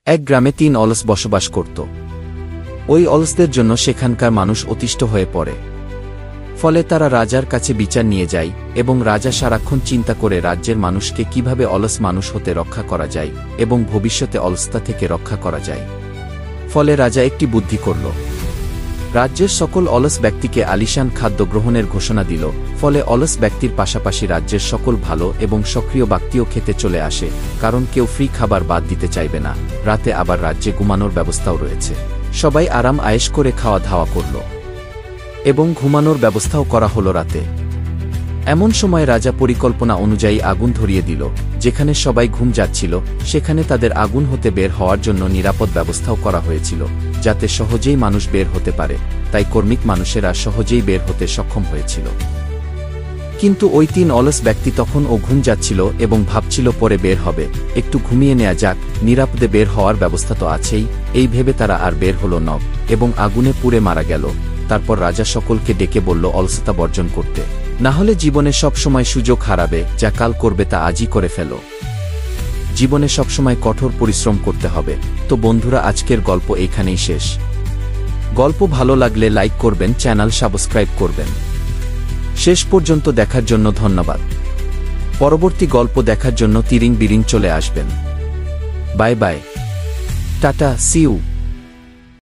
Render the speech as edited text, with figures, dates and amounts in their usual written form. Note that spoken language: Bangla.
এক গ্রামে ৩ অলস বসবাস করত। ওই অলসদের জন্য সেখানকার মানুষ অতিষ্ঠ হয়ে পড়ে। ফলে তারা রাজার কাছে বিচার নিয়ে যায় এবং রাজা সারাক্ষণ চিন্তা করে রাজ্যের মানুষকে কিভাবে অলস মানুষ হতে রক্ষা করা যায় এবং ভবিষ্যতে অলসতা থেকে রক্ষা করা যায়। ফলে রাজা একটি বুদ্ধি করল। রাজ্যের সকল অলস ব্যক্তিকে আলিশান খাদ্য গ্রহণের ঘোষণা দিল। ফলে অলস ব্যক্তির পাশাপাশি রাজ্যের সকল ভালো এবং সক্রিয় ব্যক্তিও খেতে চলে আসে, কারণ কেউ ফ্রি খাবার বাদ দিতে চাইবে না। রাতে আবার রাজ্যে ঘুমানোর ব্যবস্থাও রয়েছে। সবাই আরাম আয়েশ করে খাওয়া ধাওয়া করল এবং ঘুমানোর ব্যবস্থাও করা হলো রাতে। এমন সময় রাজা পরিকল্পনা অনুযায়ী আগুন ধরিয়ে দিল। যেখানে সবাই ঘুম যাচ্ছিল সেখানে তাদের আগুন হতে বের হওয়ার জন্য নিরাপদ ব্যবস্থাও করা হয়েছিল, যাতে সহজেই মানুষ বের হতে পারে। তাই কর্মিক মানুষেরা সহজেই বের হতে সক্ষম হয়েছিল। কিন্তু ওই ৩ অলস ব্যক্তি তখন ও ঘুম যাচ্ছিল এবং ভাবছিল পরে বের হবে, একটু ঘুমিয়ে নেওয়া যাক, নিরাপদে বের হওয়ার ব্যবস্থা তো আছেই। এই ভেবে তারা আর বের হল না এবং আগুনে পুড়ে মারা গেল। তারপর রাজা সকলকে ডেকে বলল অলসতা বর্জন করতে, না হলে জীবনে সবসময় সুযোগ হারাবে। যা কাল করবে তা আজই করে ফেলো। জীবনে সবসময় কঠোর পরিশ্রম করতে হবে। তো বন্ধুরা, আজকের গল্প এইখানেই শেষ। গল্প ভালো লাগলে লাইক করবেন, চ্যানেল সাবস্ক্রাইব করবেন। শেষ পর্যন্ত দেখার জন্য ধন্যবাদ। পরবর্তী গল্প দেখার জন্য তিরিং বিরিং চলে আসবেন। Bye bye, tata, see you.